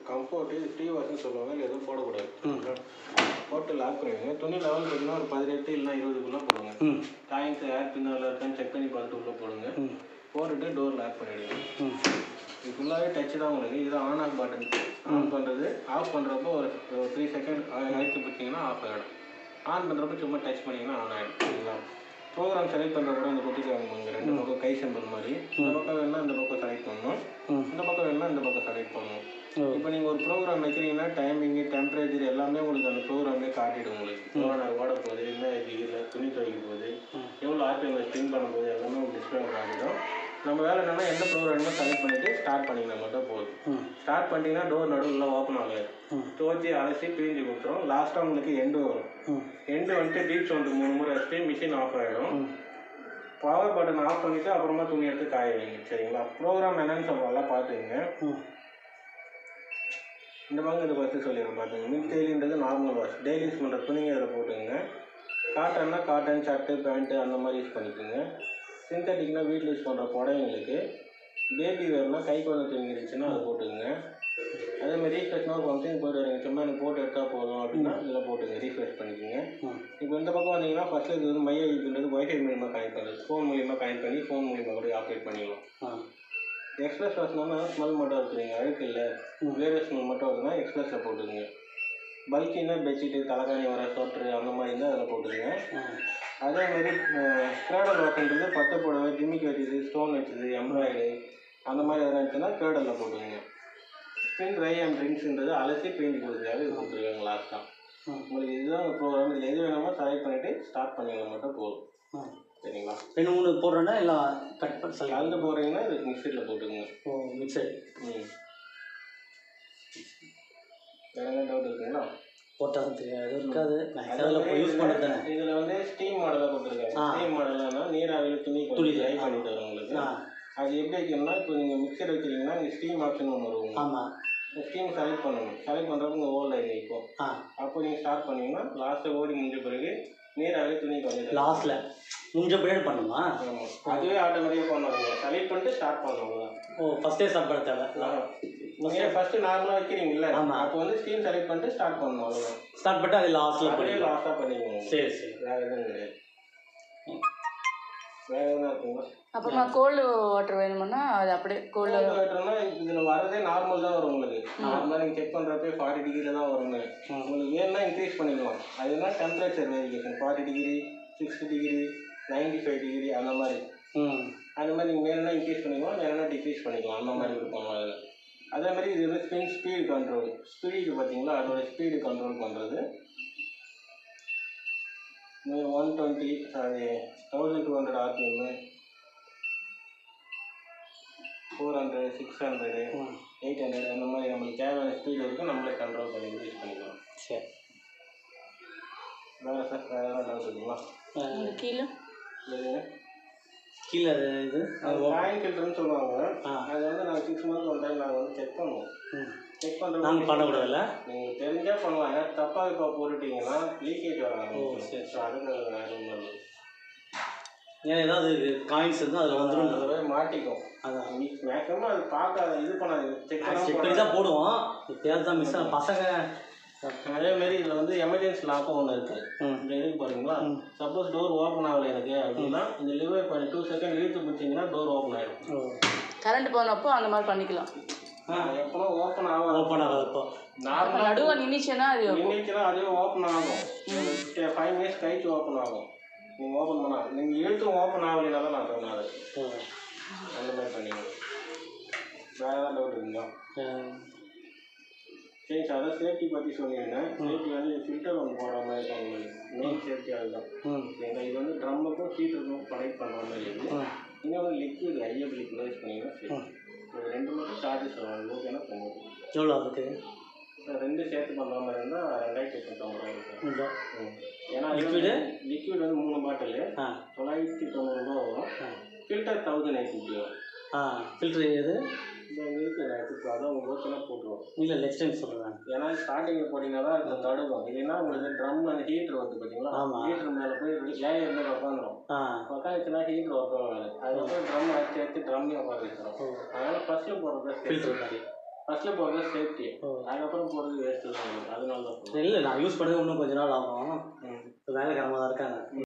Comfort tea வாஷ்னு சொல்லுவாங்க, இல்லை எதுவும் போடக்கூடாது. போட்டு லாக் பண்ணிடுங்க. துணி லெவல் பார்த்தீங்கன்னா ஒரு 18 இல்லைனா 20க்குள்ளே போடுங்க. காயின்ஸ் ஏர் பின் அதில் இருக்கான்னு செக் பண்ணி பார்த்துட்டு உள்ளே போடுங்க. போட்டுட்டு டோர் லாக் பண்ணிவிடுங்க. இது ஃபுல்லாகவே டச் தான் உங்களுக்கு. இது ஆன் ஆஃப் பட்டன். ஆன் பண்ணுறது ஆஃப் பண்ணுறப்போ ஒரு 3 செகண்ட் அழைச்சி பிடிச்சிங்கன்னா ஆஃப் ஆகிடும். ஆன் பண்ணுறப்போ சும்மா டச் பண்ணிங்கன்னா ஆன் ஆகிடும். சரிங்களா? ப்ரோக்ராம் செலக்ட் பண்ணுறப்போ இந்த கொடுத்துருக்காங்க ரெண்டு பக்கம் கை சிம்பிள் மாதிரி. இந்த பக்கம் வேணுன்னா இந்த பக்கம் செலக்ட் பண்ணணும், இந்த பக்கம் வேணுன்னா இந்த பக்கம் செலக்ட் பண்ணணும். இப்போ நீங்கள் ஒரு ப்ரோக்ராம் வைக்கிறீங்கன்னா டைமிங்கு டெம்பரேச்சர் எல்லாமே உங்களுக்கு அந்த ப்ரோக்ராமே காட்டிடும். உங்களுக்கு எவ்வளோ நேரம் ஓட போகுது, என்ன டிகிரியில் துணி துவைக்க போகுது, எவ்வளோ ஆர்பிஎம்ல ஸ்பின் பண்ண போகுது, எல்லாமே உங்களுக்கு டிஸ்பிளே காட்டிடும். நம்ம வேலை என்னென்னா எந்த ப்ரோக்ராமே செலக்ட் பண்ணிவிட்டு ஸ்டார்ட் பண்ணிங்கன்னா மட்டும் போதும். ஸ்டார்ட் பண்ணிட்டீங்கன்னா டோர் நடுவில் ஓப்பன் ஆகாது. துவச்சி அலசி பிரிஞ்சு கொடுத்துரும். லாஸ்ட்டாக உங்களுக்கு எண்டு வரும். எண்டு வந்துட்டு டீப் சவுண்டு 3 முறை வச்சு மிஷின் ஆஃப் ஆகிடும். பவர் பட்டன் ஆஃப் பண்ணிவிட்டு அப்புறமா துணி எடுத்து காய வைங்க. சரிங்களா? ப்ரோக்ராம் என்னன்னு சொல்லலாம் பார்த்துங்க. இந்த பங்கு இதை பற்றி சொல்லிடுறேன் பார்த்துங்க. மிட் டெய்லின்றது நார்மல் வாஷ், டெய்லி யூஸ் பண்ணுற துணிங்க இதில் போட்டுங்க. காட்டன்னா காட்டன் ஷர்ட்டு பேண்ட்டு அந்த மாதிரி யூஸ் பண்ணிக்கோங்க. சிந்தட்டிக்னா வீட்டில் யூஸ் பண்ணுற புடவைங்களுக்கு, பேபி வேர்னா கை குழந்தை துணி இருந்துச்சுன்னா அதை போட்டுங்க. அதேமாதிரி ரீஃப்ரெஷ்னா ஒரு ஃபங்க்ஷன் போய்ட்டு வரீங்க, சும்மா எனக்கு போட்டு எடுத்தால் போதும் அப்படின்னா இதில் போட்டுங்க, ரீஃப்ரெஷ் பண்ணிக்கோங்க. இப்போ இந்த பக்கம் வந்தீங்கன்னா ஃபஸ்ட்டு இது வந்து மைய இதுன்றது ஒய்ஃபை மூலியமாக கனெக்ட் பண்ணுறது, ஃபோன் மூலியமாக கனெக்ட் பண்ணி ஃபோன் மூலியமாக கூட ஆப்ரேட் பண்ணிக்கலாம். எக்ஸ்பிரஸ் வாஷ்னா ஸ்மெல் மட்டும் இருக்குதுங்க, அழுக்கு இல்லை, வேறு ஸ்மெல் மட்டும் இருக்குதுன்னா எக்ஸ்பிரஸில் போட்டுக்குங்க. பல்கின்னா பெட்ஷீட்டு, தலைகாணி வர ஸ்வெட்ரு அந்த மாதிரி இருந்தால் அதில் போட்டுக்குங்க. அதேமாதிரி கேடல் வாஷ்ன்றது பட்டு புடவை, ஜிம்மிக்கு வச்சது, ஸ்டோன் வச்சது, எம்ப்ராய்டு அந்த மாதிரி எதனா இருந்துச்சுன்னா கேடலில் போட்டுக்குங்க. ஸ்பின் ட்ரை அண்ட் ட்ரிங்க்ஸுன்றது அலசி பெயிண்ட் கொடுக்குறதுக்காக இது கொடுத்துருக்காங்க லாஸ்ட்டாக. உங்களுக்கு இதுதான் உங்கள் ப்ரோக்ராம். இதில் எது வேணுமோ செலக்ட் பண்ணிவிட்டு ஸ்டார்ட் பண்ணிக்கலாம் மட்டும் போதும். சரிங்களா? 2-3 போடுறேன்னா எல்லாம் கட் பண்ணி கலந்து போடுறீங்கன்னா இது மிக்சரில் போட்டுக்கோங்க. மிக்சர். வேறு டவுட் இருக்குங்களா? போட்டாலும் தெரியாது இருக்காது, யூஸ் பண்ணுறது. இதில் வந்து ஸ்டீம் மாடலாக கொடுத்துருக்காங்க. ஸ்டீம் மாடல்னா நீராவியில் துணி ட்ரை பண்ணிட்டு வரும் உங்களுக்கு. அது எப்படி வைக்கணும்னா, இப்போ நீங்கள் மிக்சர் வைக்கிறீங்கன்னா இங்கே ஸ்டீம் ஆப்ஷன் ஒன்று வரும். ஆமாம். ஸ்டீம் செலக்ட் பண்ணணும். செலக்ட் பண்ணுறப்ப இங்கே ஓல் லைன் நிற்கும். அப்போ நீங்கள் ஸ்டார்ட் பண்ணிங்கன்னா லாஸ்ட்டில் ஓடி முடிஞ்ச பிறகு நீராவிலே துணி கொஞ்சம் லாஸ்ட்டில் முடிஞ்ச பின்னாடி பண்ணுமா? ஆமாம், அதுவே ஆட்டோமேட்டிக்காக பண்ணுவாங்க. செலக்ட் பண்ணிட்டு ஸ்டார்ட் பண்ணணும். ஃபஸ்ட்டே ஸ்டார்ட் பண்ண தேவை. நீங்கள் ஃபஸ்ட்டு நார்மலாக வைக்கிறீங்களா? ஆமாம். அப்போ வந்து ஸ்டீம் செலக்ட் பண்ணிட்டு ஸ்டார்ட் பண்ணணும். அவ்வளோதான். ஸ்டார்ட் பண்ணிட்டு அது லாஸ்ட்டில் லாஸ்ட்டாக பண்ணிக்கணும். சரி சரி. வேறு எதுவும் கிடையாது. வேறு எதுனா இருக்குங்களா? அப்புறமா கோல்டு வாட்டர் வேணுமுன்னா அது அப்படியே கோல்டு வாட்டர்னா இதில் வரதே நார்மல் தான் வரும் உங்களுக்கு. நார்மலாக நீங்கள் செக் பண்ணுறப்பே 40 டிகிரியில் தான் வருங்க. உங்களுக்கு வேணும்னா இன்க்ரீஸ் பண்ணிக்கலாம். அதுனா டெம்பரேச்சர் வேரிகேஷன் 40 டிகிரி, 60 டிகிரி, 95 டிகிரி அந்த மாதிரி. அந்த மாதிரி நீங்கள் வேணும்னா இன்க்ரீஸ் பண்ணிக்கலாம், வேணும்னா டிக்ரீஸ் பண்ணிக்கலாம். அந்த மாதிரி இருக்கும் அதில். அதே மாதிரி இது வந்து ஸ்பீடு கண்ட்ரோல். ஸ்பீடு பார்த்தீங்களா, அதோட ஸ்பீடு கண்ட்ரோல் பண்ணுறது 120 1200 RPM, 400, 600, 800 அந்த மாதிரி நம்மளுக்கு தேவையான ஸ்பீடு வரைக்கும் நம்மளே கண்ட்ரோல் பண்ணி யூஸ் பண்ணிக்கலாம். சரி. வேறு சார் வேறு ஏதாவது டவுட் இருக்குங்களா? கீழே கீழே இது காயின் ஃபில்டர்னு சொல்லுவாங்க. அது வந்து நாங்கள் 6 months ஒன் டைம் நாங்கள் வந்து செக் பண்ணுவோம். செக் பண்ணுறது நாங்கள் பண்ணக்கூடாதுல்ல? நீங்கள் தெரிஞ்சால் பண்ணுவாங்க. தப்பாக இப்போ போட்டுட்டிங்கன்னா லீக்கேஜ் வராங்க. சரி. ஸோ அதுக்கு வேறு ஒன்றும் ஏன் ஏதாவது காயின்ஸ் இருந்தால் அதில் வந்துடும், அதுவே மாட்டிக்கும். அதான் மேக்ஸிமம் அது பார்க்க இது பண்ணாது. செக் பண்ணி தான் போடுவோம். இப்போ தான் மிஸ் ஆன பசங்க. அதேமாரி இதில் வந்து எமர்ஜென்சி லாக்கும் ஒன்று இருக்குது. இந்த இதுக்கு பாருங்களா, சப்போஸ் டோர் ஓப்பன் ஆகலை எனக்கு அப்படின்னா இந்த லிவர் பண்ணி 2 seconds இழுத்து பிடிச்சிங்கன்னா டோர் ஓப்பன் ஆகிடும். கரண்ட் போனப்போ அந்த மாதிரி பண்ணிக்கலாம். எப்போ ஓப்பன் ஆகாதப்போ நார்மலாக நடுவாக நின்றுச்சுன்னா அது அதுவே ஓப்பன் ஆகும். 5 minutes கழிச்சு ஓப்பன் ஆகும். நீங்கள் ஓப்பன் பண்ணால் நீங்கள் இழுத்தும் ஓப்பன் ஆகலைன்னா தான் நான் சொன்னேன். அது அந்த மாதிரி பண்ணிக்கணும். வேறு ஏதாவது டவுட் இருக்குங்களா? சரி சார், அதான் சேஃப்டி பற்றி சொல்லியிருந்தேன். சேஃப்டி வந்து ஃபில்டர் ஒன்று போடுற மாதிரி இருக்கும். உங்களுக்கு மெயின் சேஃப்டி அதுதான். சரிங்களா? இது வந்து ட்ரம்முக்கும் ஹீட்டருக்கும் கனெக்ட் பண்ணுற மாதிரி இருக்குது. இன்னொரு லிக்விட் ஐஎஃப் லிக்விட் யூஸ் பண்ணிங்கன்னா சரி. ஒரு 2 மட்டும் சார்ஜஸ் வரும். ஓகேனா பண்ணுவோம். எவ்வளோ அதுக்கு? 2 சேர்த்து பண்ணுற மாதிரி இருந்தால் 2890 இருக்கும். ஏன்னா லிக்விட் வந்து 3 பாட்டில் 990 ரூபா வரும். ஃபில்டர் 1850 வரும். ஃபில்டர் எது இருக்கு எடுத்து அதான் உங்களுக்கு ஓகேனா போட்டுருவோம். இல்லை நெக்ஸ்ட் டைம் சொல்கிறேன். ஏன்னா ஸ்டார்டிங்கில் போட்டிங்கன்னா தான் அது தடுக்கும். இல்லைன்னா உங்களுக்கு ட்ரம் அந்த ஹீட்டர் வந்து பார்த்தீங்களா, ஹீட்டர் மேலே போய் லேயர் மேலே உட்காந்துரும். உட்காந்துச்சுன்னா ஹீட்டர் ஒர்க் ஆகாது. அதுக்கப்புறம் ட்ரம் அடிச்சு எடுத்து ட்ரம்லேயும் உட்கார வச்சிடும். அதனால் ஃபஸ்ட்டில் போடுறது ஃபில்டர் மாதிரி. ஃபஸ்ட்டில் போடுறது சேஃப்டி, அதுக்கப்புறம் போடுறது வேஸ்ட்டு தான். அதனால தான் இல்லை, நான் யூஸ் பண்ணது இன்னும் கொஞ்ச நாள் ஆகும். வேலைக்காரமாக தான் இருக்காங்க.